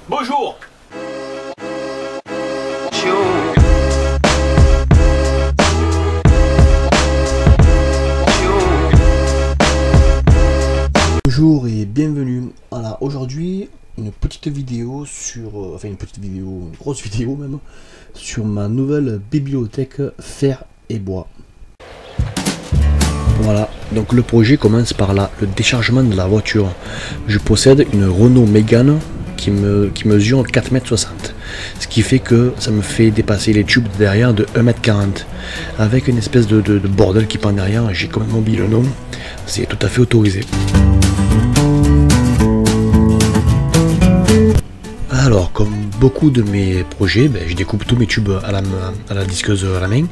Bonjour. Bonjour et bienvenue. Voilà, aujourd'hui une petite vidéo sur, une grosse vidéo même, sur ma nouvelle bibliothèque fer et bois. Voilà, donc le projet commence par là, le déchargement de la voiture. Je possède une Renault Mégane qui mesure 4,60 m, ce qui fait que ça me fait dépasser les tubes derrière de 1,40 m, avec une espèce de bordel qui pend derrière. J'ai quand même oublié le nom, c'est tout à fait autorisé. Alors, comme beaucoup de mes projets, je découpe tous mes tubes à la disqueuse à la main.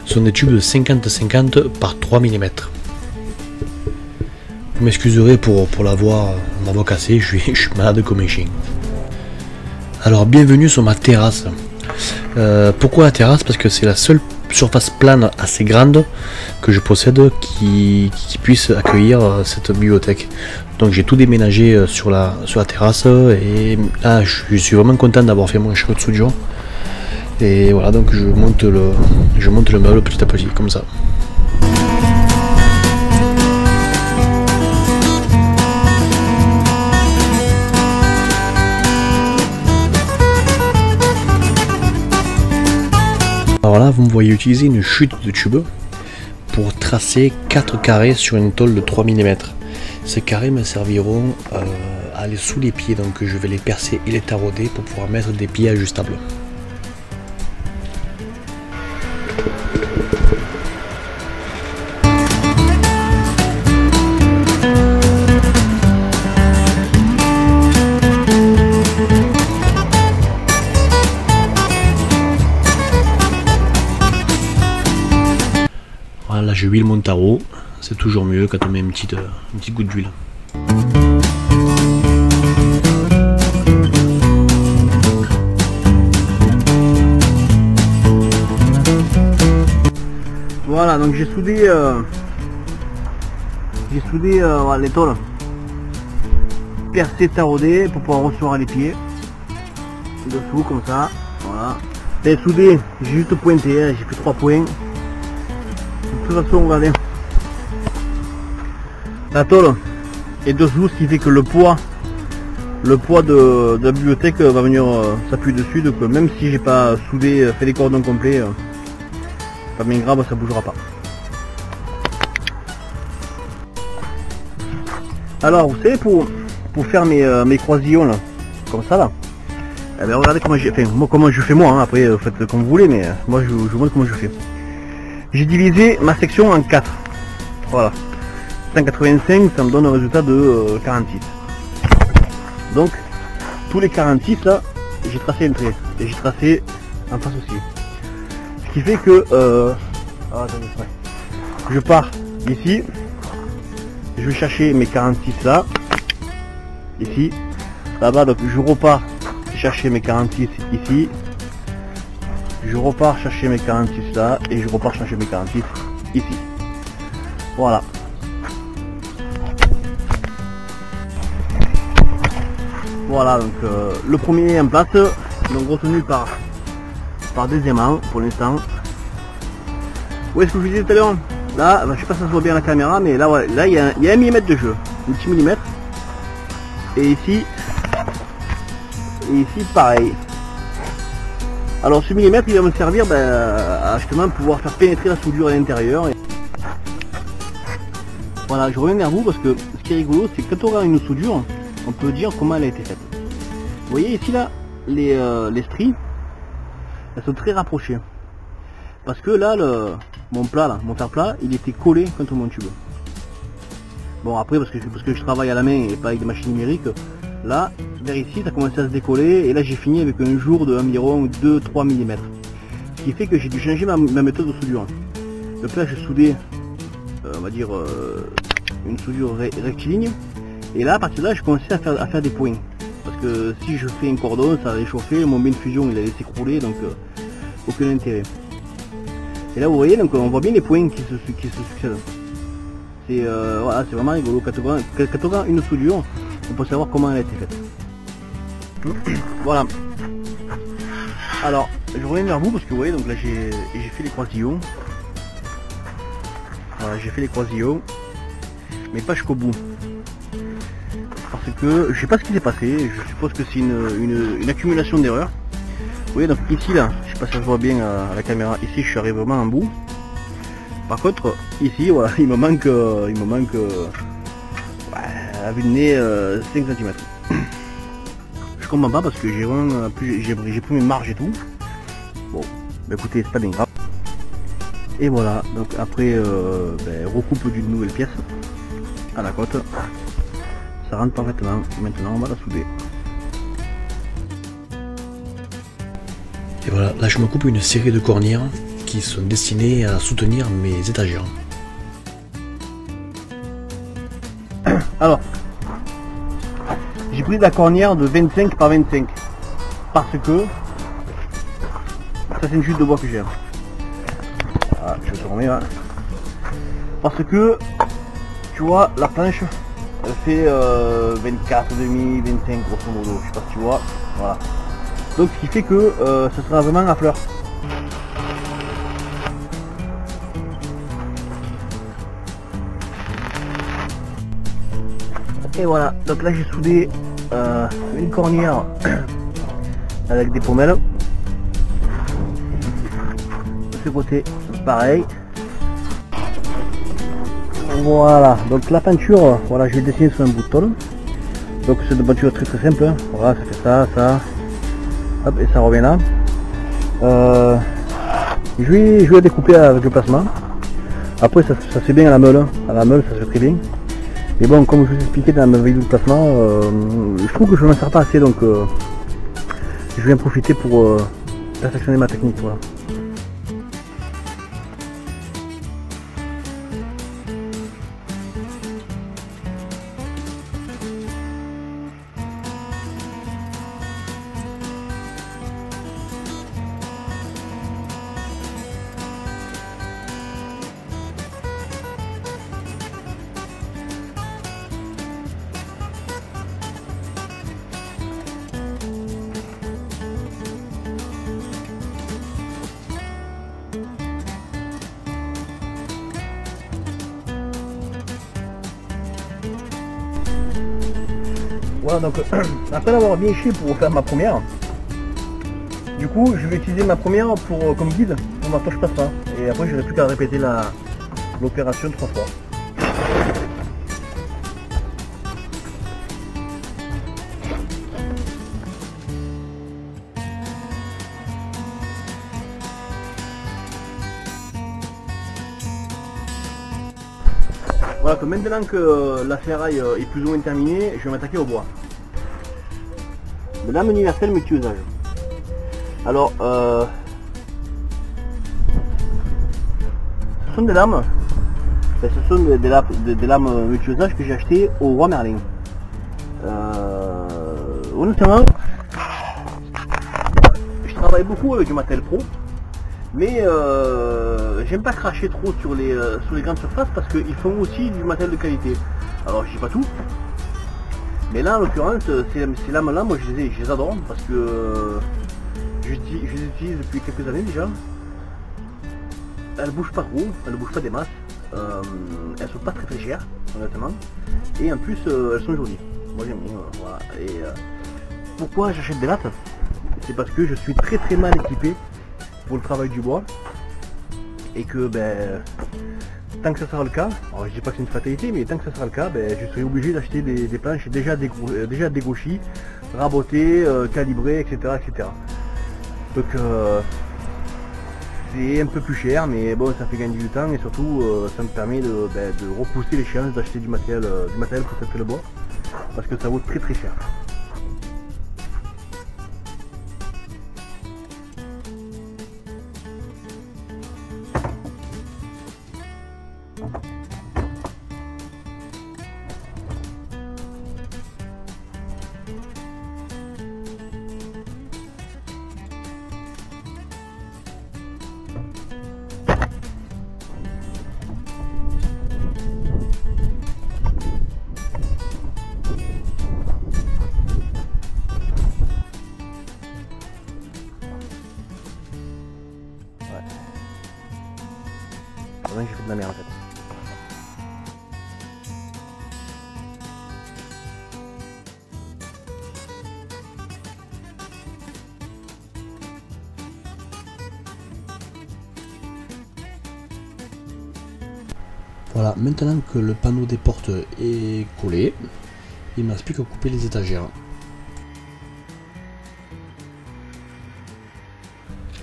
Ce sont des tubes de 50-50 par 3 mm. Vous m'excuserez pour ma voix cassée, je suis malade comme un chien. Alors, bienvenue sur ma terrasse. Pourquoi la terrasse? Parce que c'est la seule surface plane assez grande que je possède qui puisse accueillir cette bibliothèque. Donc j'ai tout déménagé sur la terrasse et là je suis vraiment content d'avoir fait mon château de soudure. Et voilà, donc je monte le meuble petit à petit comme ça. Alors là vous me voyez utiliser une chute de tube pour tracer 4 carrés sur une tôle de 3 mm. Ces carrés me serviront à aller sous les pieds, donc je vais les percer et les tarauder pour pouvoir mettre des pieds ajustables. Voilà, je huile mon tarot. C'est toujours mieux quand on met une petite goutte d'huile. Voilà, donc j'ai soudé les tôles, percé, taraudé pour pouvoir recevoir les pieds dessous comme ça. Voilà. Et soudé, j'ai juste pointé, hein, j'ai fait 3 points. De toute façon, regardez. La tôle est dessous, ce qui fait que le poids de la bibliothèque va venir s'appuyer dessus, donc même si j'ai pas soudé, fait les cordons complets, pas bien grave, ça bougera pas. Alors vous savez, pour faire mes croisillons là, comme ça là, eh bien, regardez comment j'ai fait, comment je fais moi, hein. Après vous faites comme vous voulez, mais moi je vous montre comment je fais. J'ai divisé ma section en 4, voilà. 185, ça me donne un résultat de 46. Donc tous les 46 là, j'ai tracé un trait et j'ai tracé en face aussi. Ce qui fait que je pars ici, je vais chercher mes 46 là, ici, là-bas, donc je repars chercher mes 46 ici, je repars chercher mes 46 là et je repars chercher mes 46 ici. Voilà. Voilà, donc le premier en place, donc retenu par des aimants pour l'instant. Où est-ce que je vous disais tout à l'heure? Là, je sais pas si ça se voit bien à la caméra, mais là, ouais, là il y a 1 mm de jeu, un petit millimètre. Et ici pareil. Alors ce millimètre il va me servir à justement pouvoir faire pénétrer la soudure à l'intérieur. Voilà, je reviens vers vous parce que ce qui est rigolo, c'est que quand on regarde une soudure, on peut dire comment elle a été faite. Vous voyez ici là, les stries, elles sont très rapprochées. Parce que là, mon fer plat, il était collé contre mon tube. Bon après, parce que je travaille à la main et pas avec des machines numériques, là, vers ici, ça a commencé à se décoller et là j'ai fini avec un jour de environ 2-3 mm. Ce qui fait que j'ai dû changer ma méthode de soudure. Donc là, j'ai soudé, on va dire, une soudure rectiligne. Et là, à partir de là, je commençais à faire des points. Parce que si je fais un cordon, ça va réchauffer, mon bain de fusion il allait s'écrouler, donc aucun intérêt. Et là vous voyez, donc on voit bien les points qui se succèdent. C'est voilà, c'est vraiment rigolo. Quand on a une soudure, on peut savoir comment elle a été faite. Voilà. Alors, je reviens vers vous parce que vous voyez, donc là j'ai fait les croisillons. Voilà, j'ai fait les croisillons, mais pas jusqu'au bout. Parce que je sais pas ce qui s'est passé, je suppose que c'est une accumulation d'erreurs. Vous voyez, donc ici là, je sais pas si ça se voit bien à la caméra, ici je suis arrivé vraiment en bout. Par contre, ici, voilà, il me manque ouais, à vue de nez 5 cm. Je comprends pas parce que j'ai vraiment j'ai pris mes marges et tout. Bon, bah écoutez, c'est pas bien grave. Et voilà, donc après recoupe d'une nouvelle pièce à la côte. Ça rentre parfaitement. Maintenant on va la souder. Et voilà, là je me coupe une série de cornières qui sont destinées à soutenir mes étagères. Alors, j'ai pris de la cornière de 25 par 25 parce que ça c'est une chute de bois que j'ai. Voilà, je te remets là. Parce que tu vois la planche elle fait 24,5, 25 grosso modo, je sais pas si tu vois. Voilà. Donc ce qui fait que ce sera vraiment à fleur. Et voilà, donc là j'ai soudé une cornière avec des pommelles. De ce côté, pareil. Voilà, donc la peinture, voilà, je vais dessiner sur un bout de tôle. Donc c'est une peinture très très simple. Hein. Voilà, ça fait ça, hop, et ça revient là. Je vais la découper avec le plasma. Après ça se fait bien à la meule. À la meule ça se fait très bien. Mais bon, comme je vous expliquais dans ma vidéo de plasma, je trouve que je ne m'en sers pas assez, donc je vais en profiter pour perfectionner ma technique. Voilà. Voilà, donc après l'avoir bien chié pour faire ma première, du coup je vais utiliser ma première comme guide pour ma poche plasma. Et après j'aurai plus qu'à répéter l'opération 3 fois. Voilà, que maintenant que la ferraille est plus ou moins terminée, je vais m'attaquer au bois. De lame universelle multi-usage. Alors, ce sont des lames, ce sont des lames multi-usage que j'ai achetées au Roi Merlin. Honnêtement, je travaille beaucoup avec du matériel pro. Mais j'aime pas cracher trop sur les grandes surfaces parce qu'ils font aussi du matériel de qualité. Alors je dis pas tout, mais là en l'occurrence ces lames là, moi je les adore parce que je les utilise depuis quelques années déjà. Elles bougent pas trop, elles ne bougent pas des masses, elles sont pas très très chères honnêtement, et en plus elles sont jolies. Moi j'aime bien, voilà. Et pourquoi j'achète des lattes? C'est parce que je suis très très mal équipé pour le travail du bois et que tant que ça sera le cas, alors je dis pas que c'est une fatalité, mais tant que ça sera le cas, je serai obligé d'acheter des planches déjà dégauchies, rabotées, calibrées, etc. Donc c'est un peu plus cher, mais bon, ça fait gagner du temps et surtout ça me permet de repousser l'échéance d'acheter du matériel pour traiter le bois parce que ça vaut très très cher. vrai que j'ai fait de la merde en fait. Voilà, maintenant que le panneau des portes est collé, il ne me reste plus qu'à couper les étagères.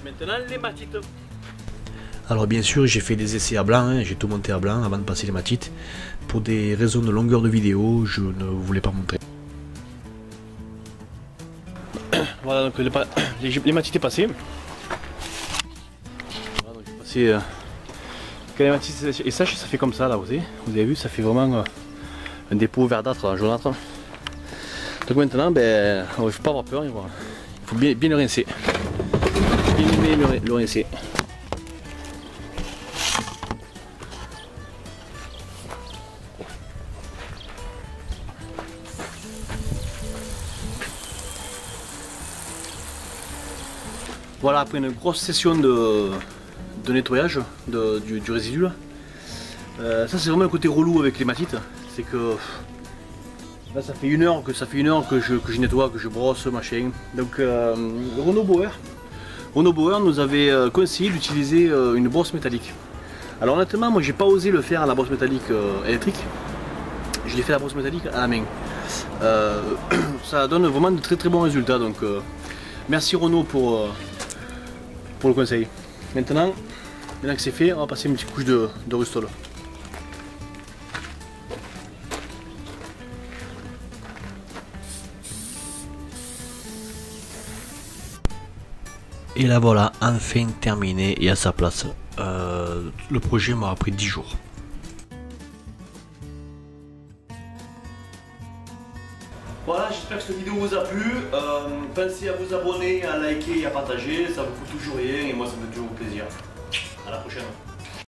Maintenant les matites. Alors bien sûr j'ai fait des essais à blanc, hein, j'ai tout monté à blanc avant de passer les matites. Pour des raisons de longueur de vidéo, je ne voulais pas montrer. Voilà, donc les matites est passé. Voilà, donc j'ai passé quand les matites et sèches, ça fait comme ça là, vous avez vu, ça fait vraiment un dépôt verdâtre, jaunâtre. Donc maintenant, ben, il ne faut pas avoir peur, il faut bien le rincer. Bien le rincer. Voilà, après une grosse session de nettoyage du résidu là. Ça c'est vraiment le côté relou avec les matites, c'est que là ça fait une heure que je nettoie, que je brosse machin. Donc Renault Bauer nous avait conseillé d'utiliser une brosse métallique. Alors honnêtement moi j'ai pas osé le faire à la brosse métallique électrique, je l'ai fait à la brosse métallique à la main. Ça donne vraiment de très bons résultats, donc merci Renault pour le conseil. Maintenant que c'est fait, on va passer une petite couche de Rustol. Et là voilà, enfin terminé et à sa place. Le projet m'aura pris 10 jours. Voilà, j'espère que cette vidéo vous a plu. Pensez à vous abonner, à liker et à partager, ça vous coûte toujours rien et moi ça me fait toujours plaisir. À la prochaine.